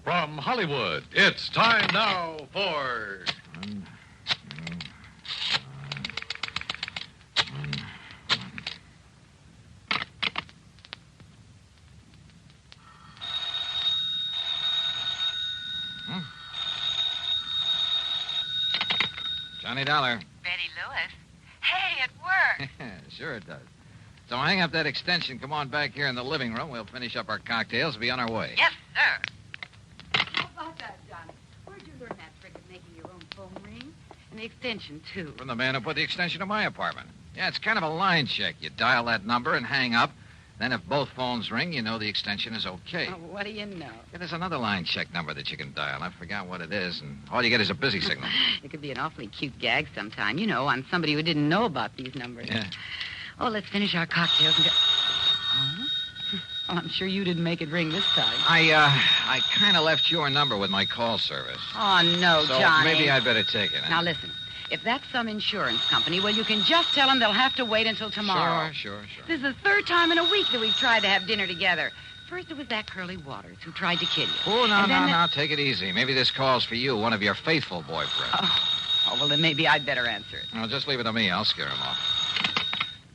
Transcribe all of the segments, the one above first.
From Hollywood, it's time now for... Johnny Dollar. Betty Lewis. Hey, it worked. Sure it does. So hang up that extension. Come on back here in the living room. We'll finish up our cocktails and be on our way. Yes, sir. How about that, Johnny? Where'd you learn that trick of making your own phone ring? And the extension, too. From the man who put the extension to my apartment. Yeah, it's kind of a line check. You dial that number and hang up. Then if both phones ring, you know the extension is okay. Oh, what do you know? Yeah, there's another line check number that you can dial. I forgot what it is, and all you get is a busy signal. It could be an awfully cute gag sometime, you know, on somebody who didn't know about these numbers. Yeah. Oh, let's finish our cocktails and go... Oh? Well, I'm sure you didn't make it ring this time. I kind of left your number with my call service. Oh, no, So Johnny. maybe I'd better take it. Huh? Now, listen. If that's some insurance company, well, you can just tell them they'll have to wait until tomorrow. Sure. This is the third time in a week that we've tried to have dinner together. First, it was that Curly Waters who tried to kill you. Oh, And then no. Take it easy. Maybe this call's for you, one of your faithful boyfriends. Oh, well, then maybe I'd better answer it. Well, just leave it to me. I'll scare him off.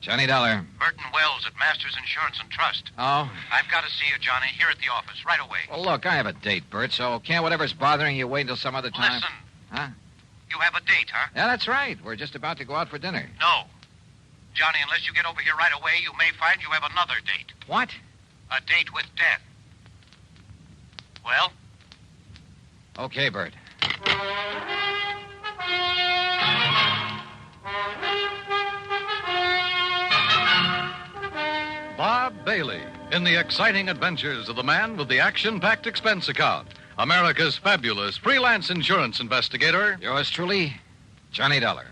Johnny Dollar. Burton Wells at Masters Insurance and Trust. Oh? I've got to see you, Johnny, here at the office, right away. Well, look, I have a date, Bert, so can't whatever's bothering you wait until some other time? Listen. Huh? You have a date, huh? Yeah, that's right. We're just about to go out for dinner. No. Johnny, unless you get over here right away, you may find you have another date. What? A date with death. Well? Okay, Bert. Bob Bailey in the exciting adventures of the man with the action-packed expense account. America's fabulous freelance insurance investigator. Yours truly, Johnny Dollar.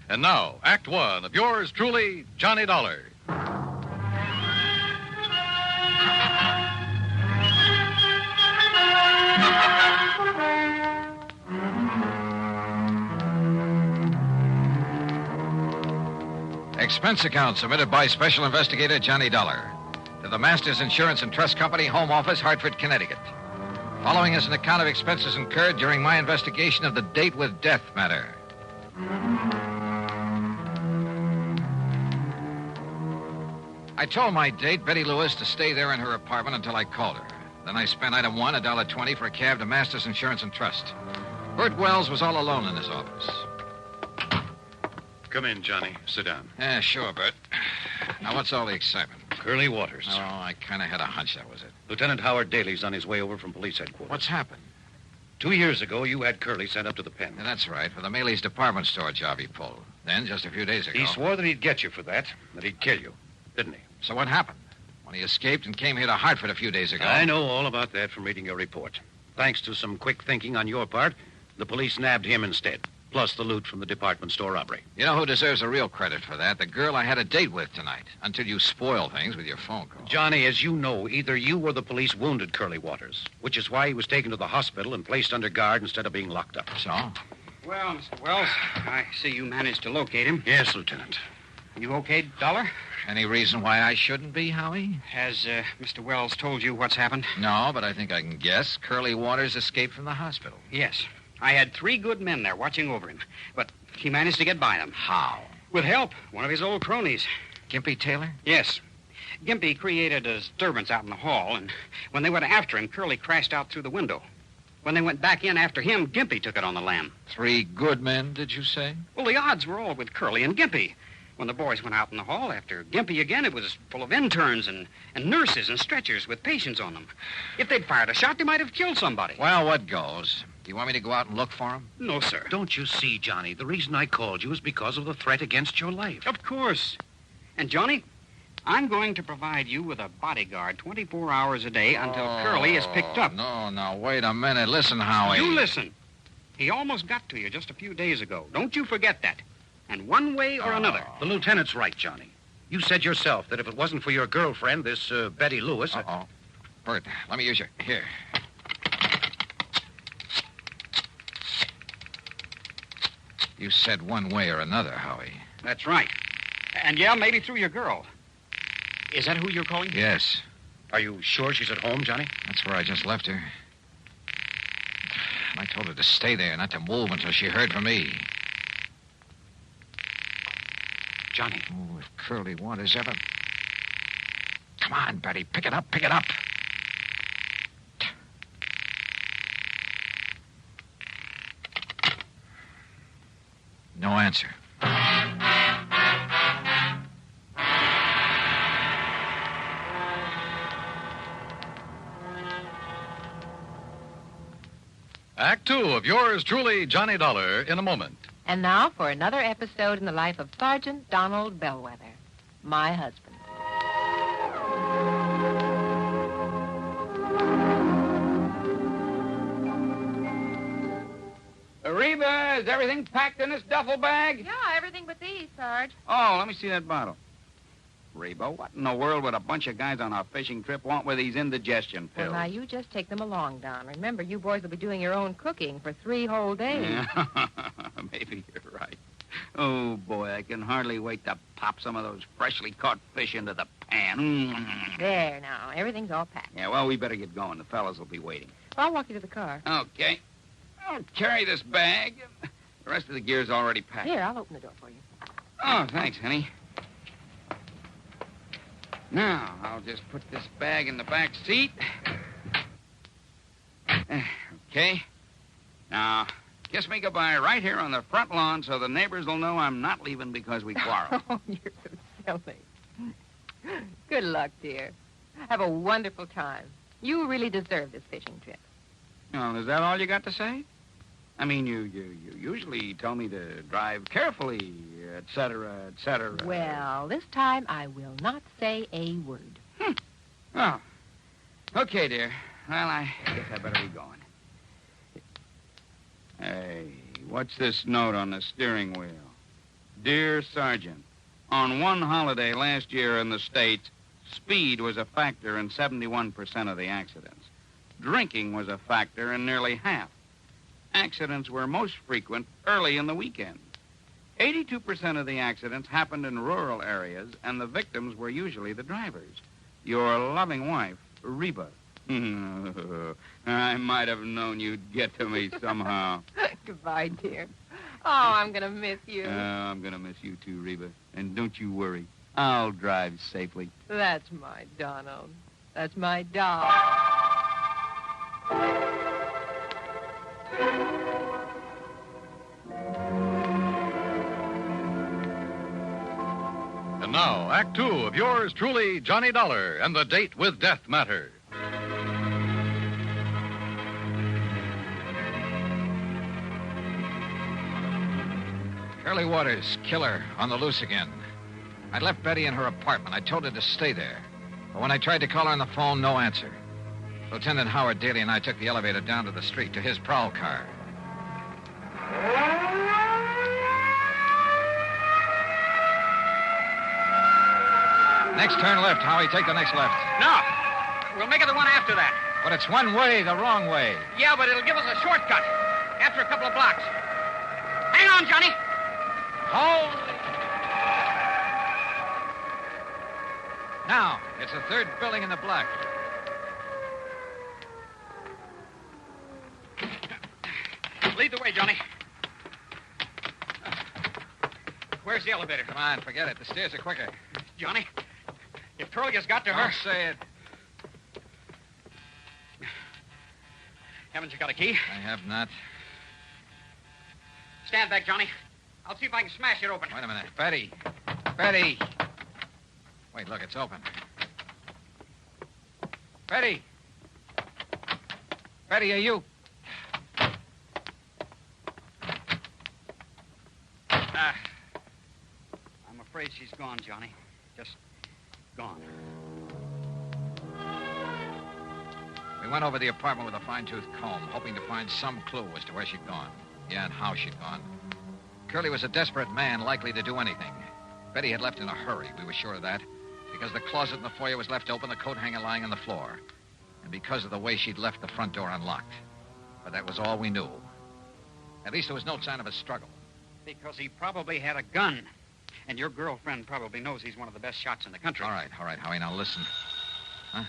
And now, Act One of yours truly, Johnny Dollar. Expense account submitted by Special Investigator Johnny Dollar to the Masters Insurance and Trust Company, Home Office, Hartford, Connecticut. Following is an account of expenses incurred during my investigation of the date with death matter. I told my date, Betty Lewis, to stay there in her apartment until I called her. Then I spent item one, $1.20 for a cab to Masters Insurance and Trust. Bert Wells was all alone in his office. Come in, Johnny. Sit down. Yeah, sure, Bert. Now, what's all the excitement? Curly Waters. Oh, I kind of had a hunch that was it. Lieutenant Howard Daly's on his way over from police headquarters. What's happened? 2 years ago, you had Curly sent up to the pen. Yeah, that's right, for the Maley's department store job he pulled. Then, just a few days ago... He swore that he'd get you for that he'd kill you, didn't he? So what happened? When he escaped and came here to Hartford a few days ago... I know all about that from reading your report. Thanks to some quick thinking on your part, the police nabbed him instead, plus the loot from the department store robbery. You know who deserves the real credit for that? The girl I had a date with tonight, until you spoil things with your phone call. Johnny, as you know, either you or the police wounded Curly Waters, which is why he was taken to the hospital and placed under guard instead of being locked up. So? Well, Mr. Wells, I see you managed to locate him. Yes, Lieutenant. You okay, Dollar? Any reason why I shouldn't be, Howie? Has Mr. Wells told you what's happened? No, but I think I can guess. Curly Waters escaped from the hospital. Yes. I had 3 good men there watching over him, but he managed to get by them. How? With help. One of his old cronies. Gimpy Taylor? Yes. Gimpy created a disturbance out in the hall, and when they went after him, Curly crashed out through the window. When they went back in after him, Gimpy took it on the lam. 3 good men, did you say? Well, the odds were all with Curly and Gimpy. When the boys went out in the hall after Gimpy again, it was full of interns and nurses and stretchers with patients on them. If they'd fired a shot, they might have killed somebody. Well, what goes? Do you want me to go out and look for him? No, sir. Don't you see, Johnny, the reason I called you is because of the threat against your life. Of course. And, Johnny, I'm going to provide you with a bodyguard 24 hours a day until Curly is picked up. No, wait a minute. Listen, Howie. You listen. He almost got to you just a few days ago. Don't you forget that. And one way or another. The lieutenant's right, Johnny. You said yourself that if it wasn't for your girlfriend, this Betty Lewis... Uh-oh. Bert, let me use your... Here. You said one way or another, Howie. That's right. And, yeah, maybe through your girl. Is that who you're calling? Yes. Are you sure she's at home, Johnny? That's where I just left her. And I told her to stay there, not to move until she heard from me. Johnny. Oh, if Curly Waters ever... Come on, Betty. Pick it up. Pick it up. No answer. Act two of yours truly, Johnny Dollar, in a moment. And now for another episode in the life of Sergeant Donald Bellwether, my husband. Reba, is everything packed in this duffel bag? Yeah, everything but these, Sarge. Oh, let me see that bottle. Reba, what in the world would a bunch of guys on a fishing trip want with these indigestion pills? Well, now, you just take them along, Don. Remember, you boys will be doing your own cooking for 3 whole days. Yeah. Maybe you're right. Oh, boy, I can hardly wait to pop some of those freshly caught fish into the pan. There, now. Everything's all packed. Yeah, well, we better get going. The fellas will be waiting. Well, I'll walk you to the car. Okay. I'll carry this bag. The rest of the gear's already packed. Here, I'll open the door for you. Oh, thanks, honey. Now, I'll just put this bag in the back seat. Okay. Now, kiss me goodbye right here on the front lawn so the neighbors will know I'm not leaving because we quarreled. Oh, you're so silly. Good luck, dear. Have a wonderful time. You really deserve this fishing trip. Well, is that all you got to say? I mean, you usually tell me to drive carefully, et cetera, et cetera. Well, this time I will not say a word. Oh. Okay, dear. Well, I guess I better be going. Hey, what's this note on the steering wheel? Dear Sergeant, on one holiday last year in the States, speed was a factor in 71% of the accidents. Drinking was a factor in nearly half. Accidents were most frequent early in the weekend. 82% of the accidents happened in rural areas, and the victims were usually the drivers. Your loving wife, Reba. I might have known you'd get to me somehow. Goodbye, dear. Oh, I'm going to miss you. I'm going to miss you too, Reba. And don't you worry. I'll drive safely. That's my Donald. That's my doll. And now, Act two of yours truly, Johnny Dollar, and the date with death matter. Curly Waters, killer, on the loose again. I left Betty in her apartment. I told her to stay there. But when I tried to call her on the phone, no answer. Lieutenant Howard Daly and I took the elevator down to the street to his prowl car. Next turn left, Howie. Take the next left. No. We'll make it the one after that. But it's one way, the wrong way. Yeah, but it'll give us a shortcut. After a couple of blocks. Hang on, Johnny. Hold. Now, it's the third building in the block. Lead the way, Johnny. Where's the elevator? Come on, forget it. The stairs are quicker. Johnny, if Curly has got to her... Don't say it. Haven't you got a key? I have not. Stand back, Johnny. I'll see if I can smash it open. Wait a minute. Betty. Betty. Wait, look, it's open. Betty. Betty, are you... I'm afraid she's gone, Johnny. Just gone. We went over the apartment with a fine-tooth comb, hoping to find some clue as to where she'd gone. Yeah, and how she'd gone. Curly was a desperate man, likely to do anything. Betty had left in a hurry, we were sure of that, because the closet in the foyer was left open, the coat hanger lying on the floor, and because of the way she'd left the front door unlocked. But that was all we knew. At least there was no sign of a struggle. Because he probably had a gun. And your girlfriend probably knows he's one of the best shots in the country. All right, Howie, now listen. Huh?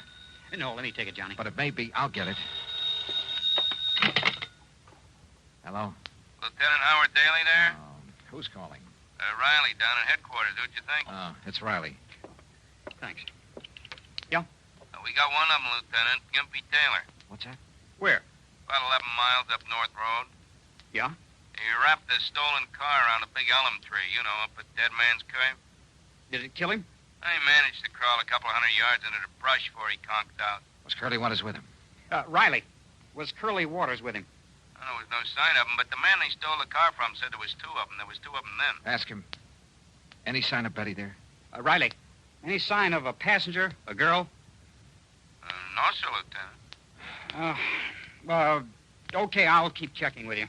No, let me take it, Johnny. But it may be. I'll get it. Hello? Lieutenant Howard Daly there? Who's calling? Riley down at headquarters. Who'd you think? It's Riley. Thanks. We got one of them, Lieutenant. Gimpy Taylor. What's that? Where? About 11 miles up North Road. Yeah? He wrapped a stolen car around a big elm tree, up at Dead Man's Cave. Did it kill him? He managed to crawl a couple of 100 yards into the brush before he conked out. Was Curly Waters with him? Riley. Was Curly Waters with him? There was no sign of him, but the man they stole the car from said there was two of them. There was two of them then. Ask him. Any sign of Betty there? Riley. Any sign of a passenger, a girl? No, sir, Lieutenant. Okay, I'll keep checking with you.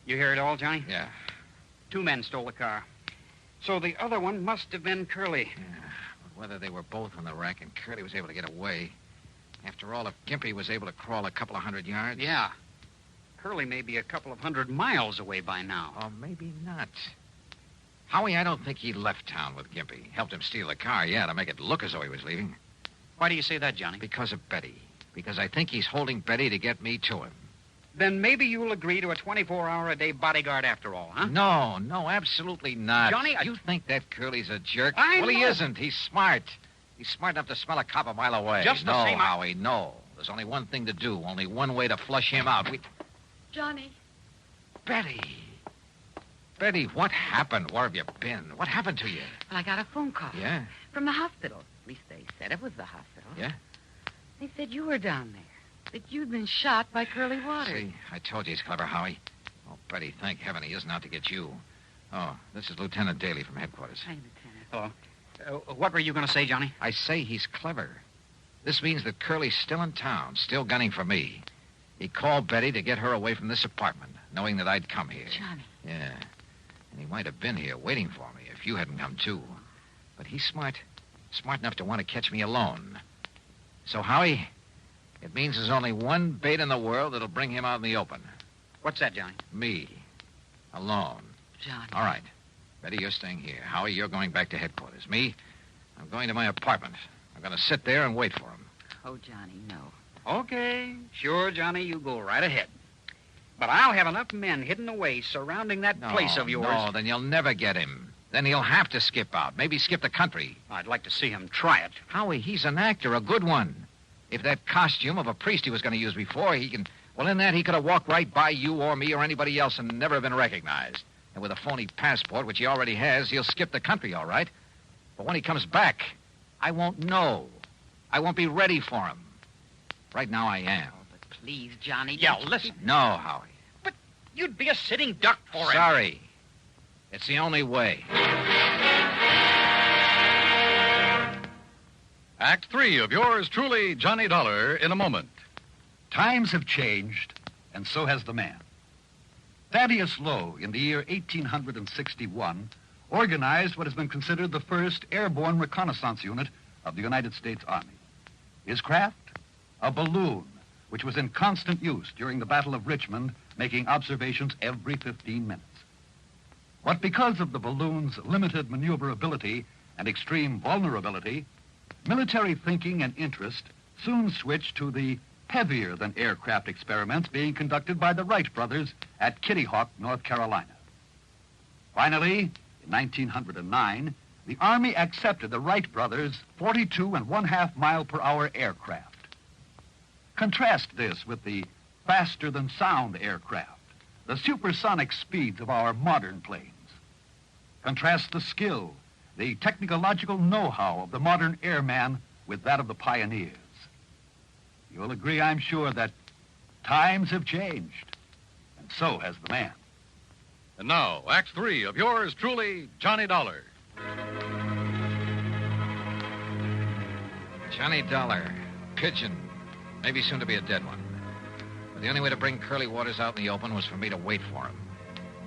You hear it all, Johnny? Yeah. 2 men stole the car. So the other one must have been Curly. Yeah. But whether they were both on the rack and Curly was able to get away. After all, if Gimpy was able to crawl a couple of 100 yards. Yeah. Curly may be a couple of 100 miles away by now. Or maybe not. Howie, I don't think he left town with Gimpy. Helped him steal the car, yeah, to make it look as though he was leaving. Why do you say that, Johnny? Because of Betty. Because I think he's holding Betty to get me to him. Then maybe you'll agree to a 24-hour-a-day bodyguard after all, huh? No, absolutely not. Johnny, You think that Curly's a jerk? Well, he isn't. He's smart. He's smart enough to smell a cop a mile away. Just the same... Howie, no. There's only one thing to do. Only one way to flush him out. Johnny. Betty, what happened? Where have you been? What happened to you? Well, I got a phone call. Yeah? From the hospital. At least they said it was the hospital. Yeah? They said you were down there. That you'd been shot by Curly Waters. See, I told you he's clever, Howie. Oh, Betty, thank heaven he isn't out to get you. Oh, this is Lieutenant Daly from headquarters. Hi, Lieutenant. Hello. What were you going to say, Johnny? I say he's clever. This means that Curly's still in town, still gunning for me. He called Betty to get her away from this apartment, knowing that I'd come here. Johnny. Yeah. And he might have been here waiting for me if you hadn't come, too. But he's smart. Smart enough to want to catch me alone. So, Howie, it means there's only one bait in the world that'll bring him out in the open. What's that, Johnny? Me. Alone. Johnny. All right. Betty, you're staying here. Howie, you're going back to headquarters. Me, I'm going to my apartment. I'm going to sit there and wait for him. Oh, Johnny, no. Okay. Sure, Johnny, you go right ahead. But I'll have enough men hidden away surrounding that place of yours. No, then you'll never get him. Then he'll have to skip out. Maybe skip the country. I'd like to see him try it. Howie, he's an actor, a good one. If that costume of a priest he was going to use before, he can... Well, in that, he could have walked right by you or me or anybody else and never have been recognized. And with a phony passport, which he already has, he'll skip the country, all right. But when he comes back, I won't know. I won't be ready for him. Right now, I am. Oh, but please, Johnny. Yeah, listen. No, Howie. But you'd be a sitting duck for him. Sorry. It's the only way. Act 3 of yours truly, Johnny Dollar, in a moment. Times have changed, and so has the man. Thaddeus Lowe, in the year 1861, organized what has been considered the first airborne reconnaissance unit of the United States Army. His craft? A balloon, which was in constant use during the Battle of Richmond, making observations every 15 minutes. But because of the balloon's limited maneuverability and extreme vulnerability, military thinking and interest soon switched to the heavier-than-aircraft experiments being conducted by the Wright brothers at Kitty Hawk, North Carolina. Finally, in 1909, the Army accepted the Wright brothers' 42.5-mile-per-hour aircraft. Contrast this with the faster-than-sound aircraft, the supersonic speeds of our modern planes. Contrast the skill, the technological know-how of the modern airman with that of the pioneers. You'll agree, I'm sure, that times have changed, and so has the man. And now, Act 3 of yours truly, Johnny Dollar. Johnny Dollar. Pigeon. Maybe soon to be a dead one. But the only way to bring Curly Waters out in the open was for me to wait for him.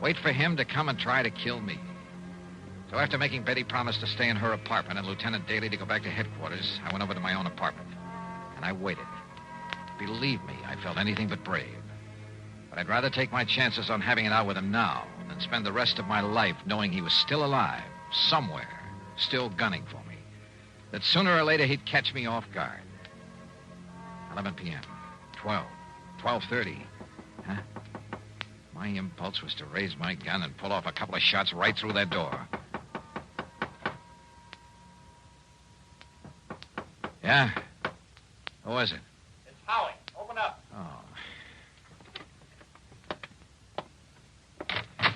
Wait for him to come and try to kill me. So after making Betty promise to stay in her apartment and Lieutenant Daly to go back to headquarters, I went over to my own apartment. And I waited. Believe me, I felt anything but brave. But I'd rather take my chances on having it out with him now than spend the rest of my life knowing he was still alive, somewhere, still gunning for me. That sooner or later he'd catch me off guard. 11 p.m., 12, 12:30. Huh? My impulse was to raise my gun and pull off a couple of shots right through that door. Yeah? Who is it? It's Howie. Open up.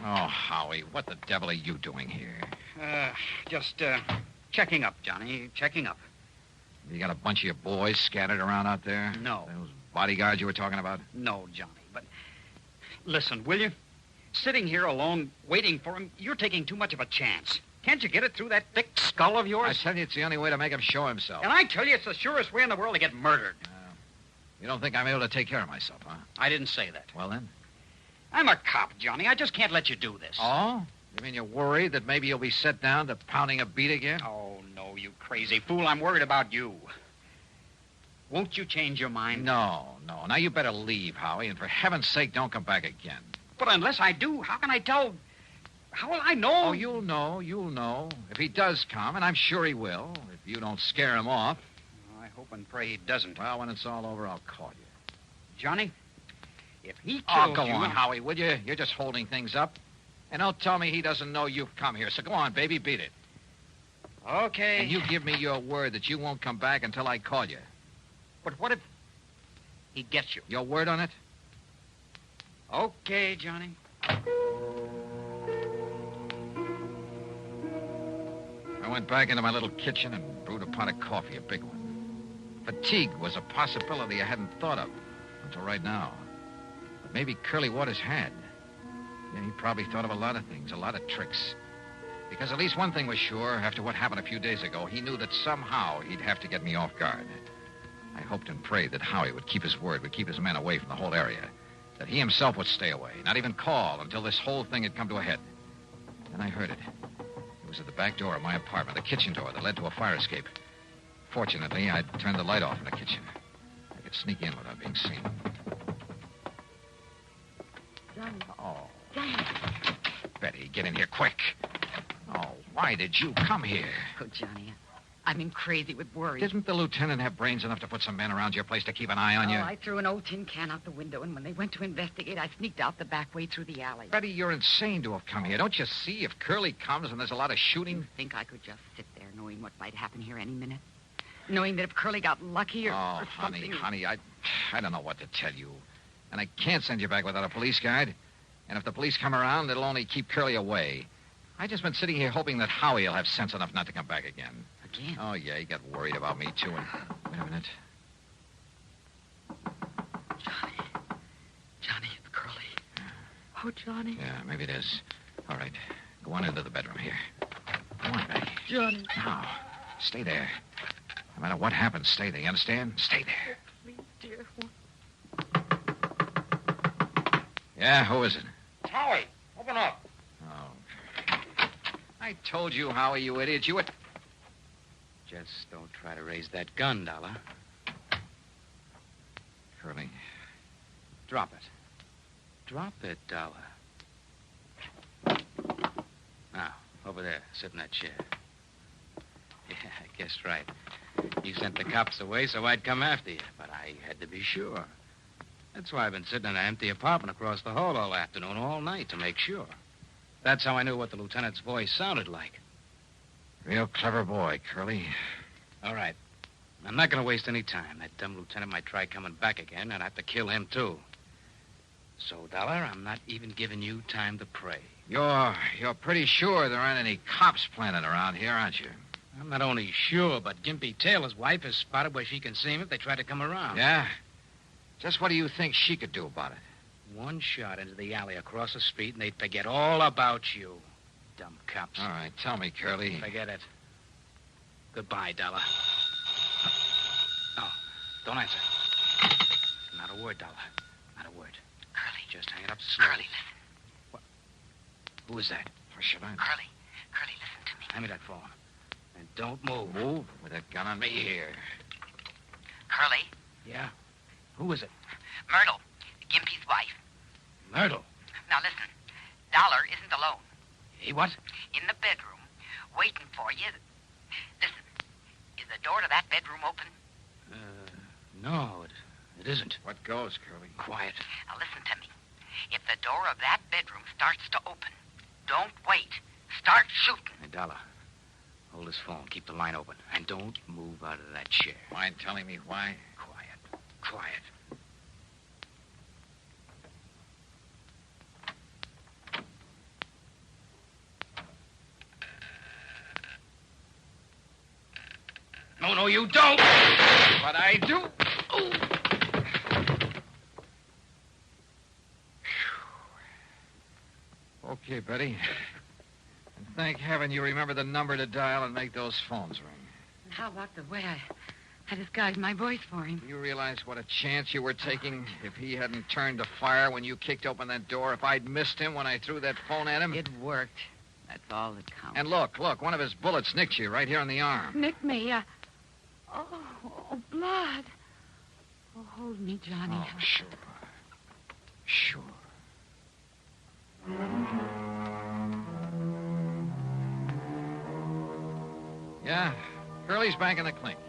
Oh, Howie, what the devil are you doing here? Just checking up, Johnny. Checking up. You got a bunch of your boys scattered around out there? No. Those bodyguards you were talking about? No, Johnny, but listen, will you? Sitting here alone, waiting for him, you're taking too much of a chance. Can't you get it through that thick skull of I yours? tell you, it's the only way to make him show himself. And I tell you, it's the surest way in the world to get murdered. You don't think I'm able to take care of myself, huh? I didn't say that. Well, then. I'm a cop, Johnny. I just can't let you do this. Oh? You mean you're worried that maybe you'll be set down to pounding a beat again? Oh, no, you crazy fool. I'm worried about you. Won't you change your mind? No. Now you better leave, Howie, and for heaven's sake, don't come back again. But unless I do, how can I tell? How will I know? Oh, you'll know. If he does come, and I'm sure he will, if you don't scare him off. I hope and pray he doesn't. Well, when it's all over, I'll call you. Johnny, if he kills Oh, go you... on, Howie, will you? You're just holding things up. And don't tell me he doesn't know you've come here. So go on, baby, beat it. Okay. And you give me your word that you won't come back until I call you. But what if he gets you? Your word on it? Okay, Johnny. I went back into my little kitchen and brewed a pot of coffee, a big one. Fatigue was a possibility I hadn't thought of until right now. But maybe Curly Waters had. Yeah, he probably thought of a lot of things, a lot of tricks. Because at least one thing was sure, after what happened a few days ago, he knew that somehow he'd have to get me off guard. I hoped and prayed that Howie would keep his word, would keep his men away from the whole area. That he himself would stay away, not even call until this whole thing had come to a head. Then I heard it. It was at the back door of my apartment, the kitchen door that led to a fire escape. Fortunately, I'd turned the light off in the kitchen. I could sneak in without being seen. Johnny. Oh, Johnny. Betty, get in here quick. Oh, why did you come here? Oh, Johnny, I've been crazy with worry. Didn't the lieutenant have brains enough to put some men around your place to keep an eye on you? I threw an old tin can out the window, and when they went to investigate, I sneaked out the back way through the alley. Betty, you're insane to have come here. Don't you see if Curly comes and there's a lot of shooting? You think I could just sit there knowing what might happen here any minute? Knowing that if Curly got lucky or, Oh, or something... honey, I don't know what to tell you. And I can't send you back without a police guide. And if the police come around, it'll only keep Curly away. I've just been sitting here hoping that Howie will have sense enough not to come back again. Again? Oh, yeah, he got worried about me, too. And... Wait a minute. Johnny, it's Curly. Oh, Johnny. Yeah, maybe it is. All right. Go on into the bedroom here. Go on, Betty. Johnny. Now, stay there. No matter what happens, stay there. You understand? Stay there. Please, dear. Yeah, who is it? Howie, open up. Oh. I told you, Howie, you idiot. You would... Just don't try to raise that gun, Dollar. Curly. Drop it. Drop it, Dollar. Now, over there. Sit in that chair. Yeah, I guessed right. You sent the cops away so I'd come after you, but I had to be sure. That's why I've been sitting in an empty apartment across the hall all afternoon, all night, to make sure. That's how I knew what the lieutenant's voice sounded like. Real clever boy, Curly. All right. I'm not going to waste any time. That dumb lieutenant might try coming back again, and I'd have to kill him, too. So, Dollar, I'm not even giving you time to pray. You're pretty sure there aren't any cops planted around here, aren't you? I'm not only sure, but Gimpy Taylor's wife has spotted where she can see him if they try to come around. Yeah? Just what do you think she could do about it? One shot into the alley across the street, and they'd forget all about you. Dumb cops. All right, tell me, Curly. Forget it. Goodbye, Dollar. Oh, don't answer. Not a word, Dollar. Not a word. Curly. Just hang it up slowly. Curly, listen. What? Who is that? Or should I? Curly, listen to me. Hand me that phone. And don't move. Move with that gun on me here. Curly, Yeah? Who is it? Myrtle, Gimpy's wife. Myrtle. Now listen, Dollar isn't alone. He what? In the bedroom, waiting for you. Listen, is the door to that bedroom open? No, it isn't. What goes, Curly? Quiet. Now listen to me. If the door of that bedroom starts to open, don't wait. Start shooting. Hey, Dollar, hold this phone. Keep the line open. And don't move out of that chair. Mind telling me why? Quiet. Quiet. No, you don't. But I do. Okay, Betty. And thank heaven you remember the number to dial and make those phones ring. And how about the way I disguised my voice for him? Do you realize what a chance you were taking if he hadn't turned to fire when you kicked open that door? If I'd missed him when I threw that phone at him? It worked. That's all that counts. And look, one of his bullets nicked you right here on the arm. Nick me. Oh, blood. Oh, hold me, Johnny. Oh, sure. Sure. Yeah, Curly's back in the clink.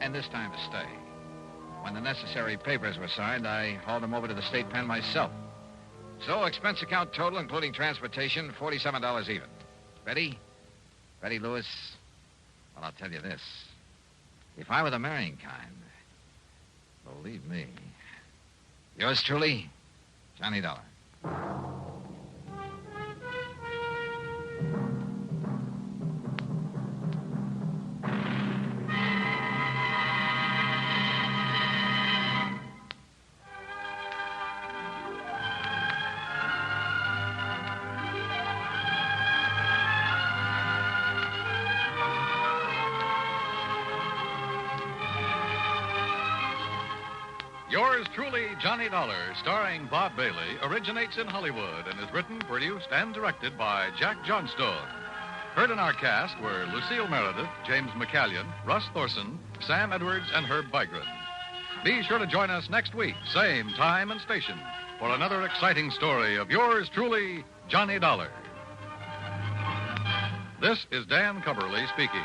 And this time to stay. When the necessary papers were signed, I hauled him over to the state pen myself. So, expense account total, including transportation, $47 even. Betty Lewis, well, I'll tell you this. If I were the marrying kind, believe me. Yours truly, Johnny Dollar. Yours truly, Johnny Dollar, starring Bob Bailey, originates in Hollywood and is written, produced, and directed by Jack Johnstone. Heard in our cast were Lucille Meredith, James McCallion, Russ Thorson, Sam Edwards, and Herb Bygren. Be sure to join us next week, same time and station, for another exciting story of yours truly, Johnny Dollar. This is Dan Cubberly speaking.